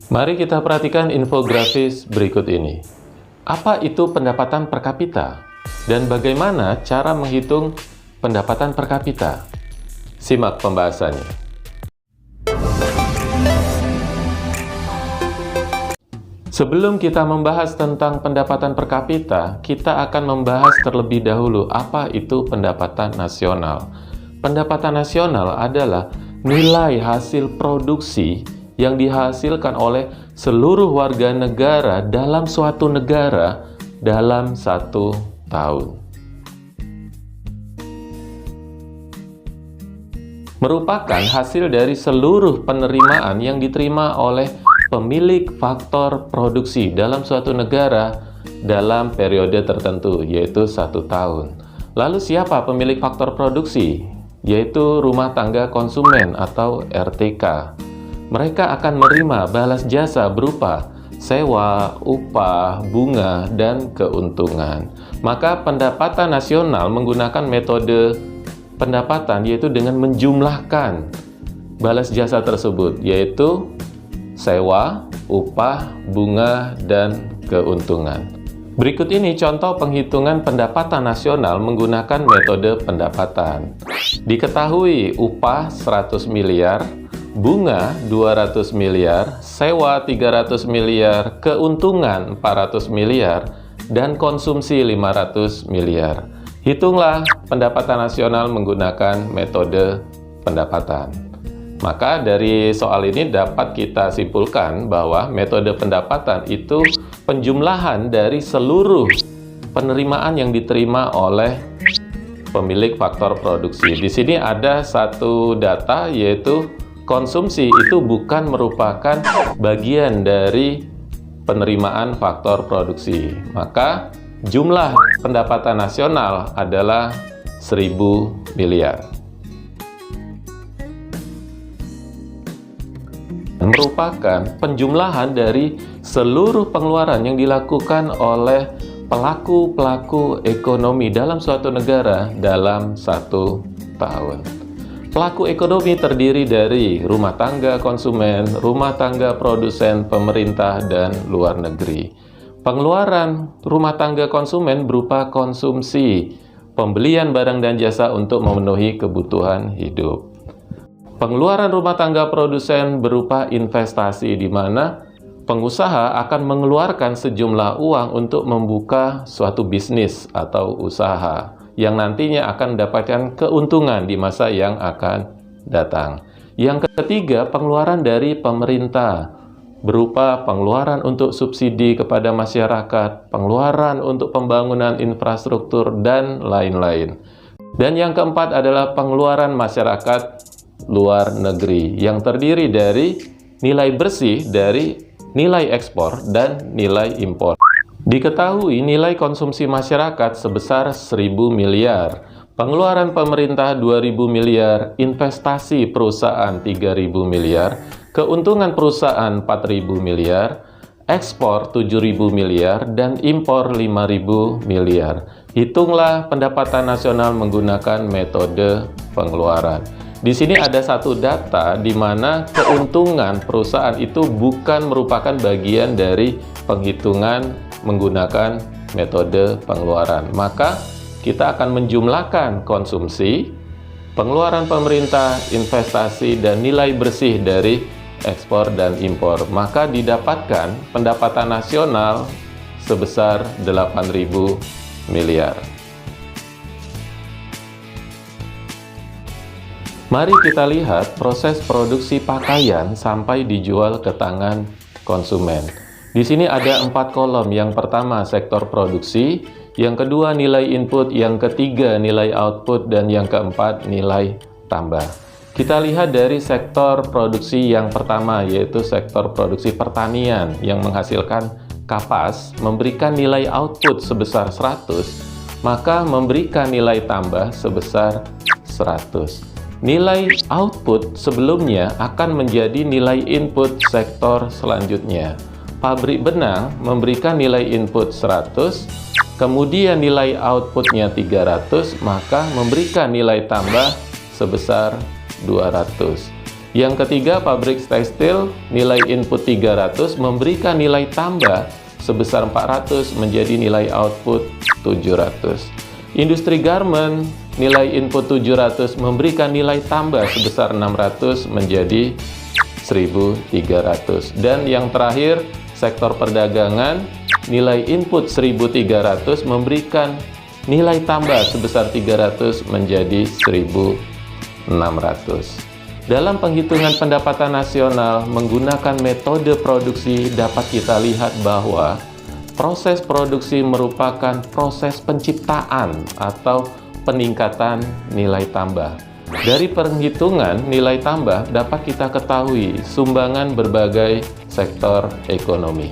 Mari kita perhatikan infografis berikut ini. Apa itu pendapatan per kapita? Dan bagaimana cara menghitung pendapatan per kapita? Simak pembahasannya. Sebelum kita membahas tentang pendapatan per kapita, kita akan membahas terlebih dahulu apa itu pendapatan nasional. Pendapatan nasional adalah nilai hasil produksi yang dihasilkan oleh seluruh warga negara dalam suatu negara dalam satu tahun. Merupakan hasil dari seluruh penerimaan yang diterima oleh pemilik faktor produksi dalam suatu negara dalam periode tertentu, yaitu 1 tahun. Lalu siapa pemilik faktor produksi? Yaitu rumah tangga konsumen atau RTK. Mereka akan menerima balas jasa berupa sewa, upah, bunga, dan keuntungan. Maka pendapatan nasional menggunakan metode pendapatan, yaitu dengan menjumlahkan balas jasa tersebut, yaitu sewa, upah, bunga, dan keuntungan. Berikut ini contoh penghitungan pendapatan nasional menggunakan metode pendapatan. Diketahui upah 100 miliar, bunga 200 miliar, sewa 300 miliar, keuntungan 400 miliar, dan konsumsi 500 miliar. Hitunglah pendapatan nasional menggunakan metode pendapatan. Maka dari soal ini dapat kita simpulkan bahwa metode pendapatan itu penjumlahan dari seluruh penerimaan yang diterima oleh pemilik faktor produksi. Di sini ada satu data, yaitu konsumsi itu bukan merupakan bagian dari penerimaan faktor produksi. Maka jumlah pendapatan nasional adalah 1.000 miliar. Merupakan penjumlahan dari seluruh pengeluaran yang dilakukan oleh pelaku-pelaku ekonomi dalam suatu negara dalam 1 tahun. Pelaku ekonomi terdiri dari rumah tangga konsumen, rumah tangga produsen, pemerintah, dan luar negeri. Pengeluaran rumah tangga konsumen berupa konsumsi, pembelian barang dan jasa untuk memenuhi kebutuhan hidup. Pengeluaran rumah tangga produsen berupa investasi, di mana pengusaha akan mengeluarkan sejumlah uang untuk membuka suatu bisnis atau usaha yang nantinya akan mendapatkan keuntungan di masa yang akan datang. Yang ketiga, pengeluaran dari pemerintah berupa pengeluaran untuk subsidi kepada masyarakat, pengeluaran untuk pembangunan infrastruktur, dan lain-lain. Dan yang keempat adalah pengeluaran masyarakat luar negeri yang terdiri dari nilai bersih dari nilai ekspor dan nilai impor. Diketahui nilai konsumsi masyarakat sebesar 1.000 miliar, pengeluaran pemerintah 2.000 miliar, investasi perusahaan 3.000 miliar, keuntungan perusahaan 4.000 miliar, ekspor 7.000 miliar, dan impor 5.000 miliar. Hitunglah pendapatan nasional menggunakan metode pengeluaran. Di sini ada satu data di mana keuntungan perusahaan itu bukan merupakan bagian dari penghitungan menggunakan metode pengeluaran. Maka kita akan menjumlahkan konsumsi, pengeluaran pemerintah, investasi, dan nilai bersih dari ekspor dan impor. Maka didapatkan pendapatan nasional sebesar 8.000 miliar. Mari kita lihat proses produksi pakaian sampai dijual ke tangan konsumen. Di sini ada 4 kolom. Yang pertama sektor produksi, yang kedua nilai input, yang ketiga nilai output, dan yang keempat nilai tambah. Kita lihat dari sektor produksi yang pertama, yaitu sektor produksi pertanian yang menghasilkan kapas, memberikan nilai output sebesar 100, maka memberikan nilai tambah sebesar 100. Nilai output sebelumnya akan menjadi nilai input sektor selanjutnya. Pabrik benang memberikan nilai input 100, kemudian nilai outputnya 300, maka memberikan nilai tambah sebesar 200. Yang ketiga, pabrik tekstil nilai input 300 memberikan nilai tambah sebesar 400 menjadi nilai output 700. Industri garment nilai input 700 memberikan nilai tambah sebesar 600 menjadi 1.300. Dan yang terakhir, sektor perdagangan nilai input 1.300 memberikan nilai tambah sebesar 300 menjadi 1.600. Dalam penghitungan pendapatan nasional menggunakan metode produksi, dapat kita lihat bahwa proses produksi merupakan proses penciptaan atau peningkatan nilai tambah. Dari penghitungan nilai tambah dapat kita ketahui sumbangan berbagai sektor ekonomi.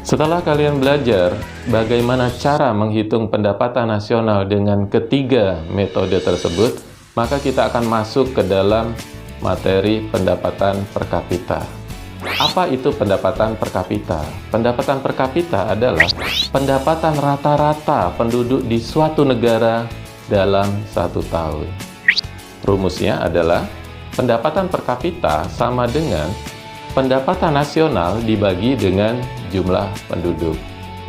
Setelah kalian belajar bagaimana cara menghitung pendapatan nasional dengan ketiga metode tersebut, maka kita akan masuk ke dalam materi pendapatan per kapita. Apa itu pendapatan per kapita? Pendapatan per kapita adalah pendapatan rata-rata penduduk di suatu negara dalam 1 tahun. Rumusnya adalah pendapatan per kapita sama dengan pendapatan nasional dibagi dengan jumlah penduduk.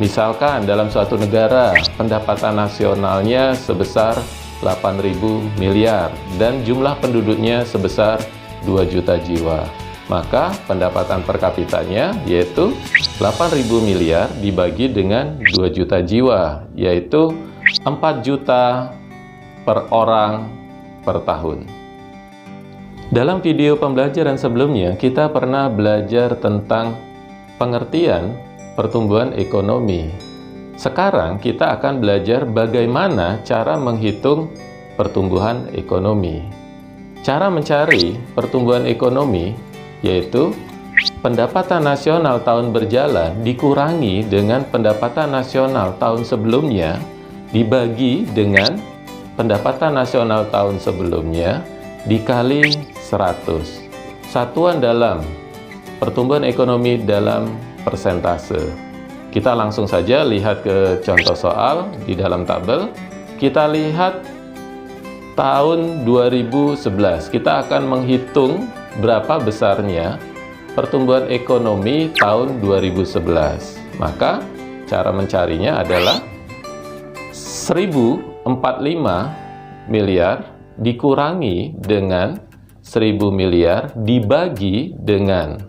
Misalkan dalam suatu negara pendapatan nasionalnya sebesar 8.000 miliar dan jumlah penduduknya sebesar 2 juta jiwa. Maka pendapatan per kapitanya yaitu 8.000 miliar dibagi dengan 2 juta jiwa, yaitu 4 juta per orang per tahun. Dalam video pembelajaran sebelumnya, kita pernah belajar tentang pengertian pertumbuhan ekonomi. Sekarang kita akan belajar bagaimana cara menghitung pertumbuhan ekonomi. Cara mencari pertumbuhan ekonomi yaitu pendapatan nasional tahun berjalan dikurangi dengan pendapatan nasional tahun sebelumnya dibagi dengan pendapatan nasional tahun sebelumnya dikali 100. Satuan dalam pertumbuhan ekonomi dalam persentase. Kita langsung saja lihat ke contoh soal di dalam tabel. Kita lihat tahun 2011. Kita akan menghitung berapa besarnya pertumbuhan ekonomi tahun 2011. Maka cara mencarinya adalah 1.045 miliar dikurangi dengan 1.000 miliar dibagi dengan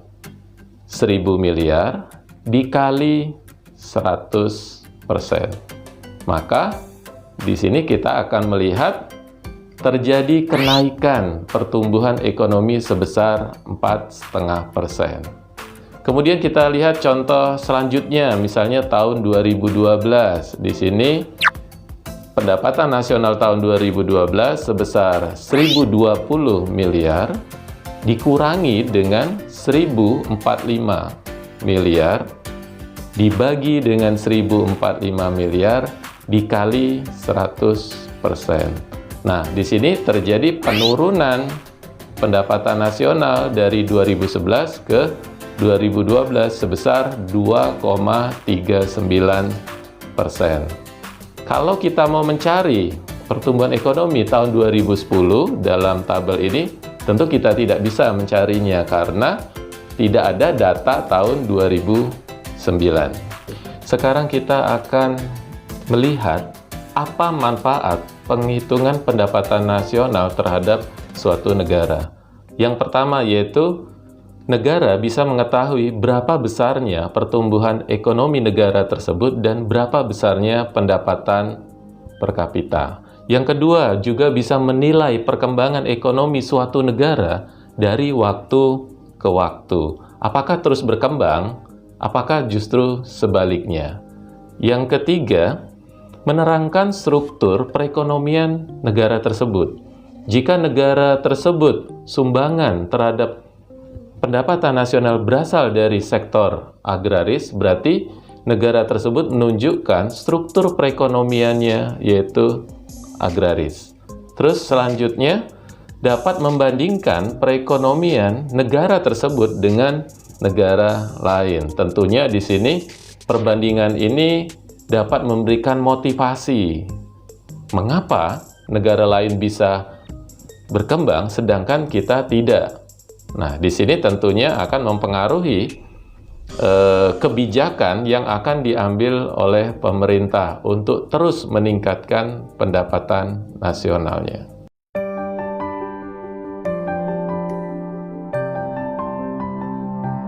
1.000 miliar dikali 100%. Maka di sini kita akan melihat terjadi kenaikan pertumbuhan ekonomi sebesar 4,5%. Kemudian kita lihat contoh selanjutnya, misalnya tahun 2012. Di sini pendapatan nasional tahun 2012 sebesar 1.020 miliar dikurangi dengan 1.045 miliar dibagi dengan 1.045 miliar dikali 100%. Nah, di sini terjadi penurunan pendapatan nasional dari 2011 ke 2012 sebesar 2,39%. Kalau kita mau mencari pertumbuhan ekonomi tahun 2010 dalam tabel ini, tentu kita tidak bisa mencarinya karena tidak ada data tahun 2009. Sekarang kita akan melihat apa manfaat penghitungan pendapatan nasional terhadap suatu negara. Yang pertama yaitu negara bisa mengetahui berapa besarnya pertumbuhan ekonomi negara tersebut dan berapa besarnya pendapatan per kapita. Yang kedua, juga bisa menilai perkembangan ekonomi suatu negara dari waktu ke waktu. Apakah terus berkembang? Apakah justru sebaliknya? Yang ketiga, menerangkan struktur perekonomian negara tersebut. Jika negara tersebut sumbangan terhadap pendapatan nasional berasal dari sektor agraris, berarti negara tersebut menunjukkan struktur perekonomiannya yaitu agraris. Terus selanjutnya, dapat membandingkan perekonomian negara tersebut dengan negara lain. Tentunya di sini perbandingan ini dapat memberikan motivasi. Mengapa negara lain bisa berkembang sedangkan kita tidak? Nah, di sini tentunya akan mempengaruhi kebijakan yang akan diambil oleh pemerintah untuk terus meningkatkan pendapatan nasionalnya.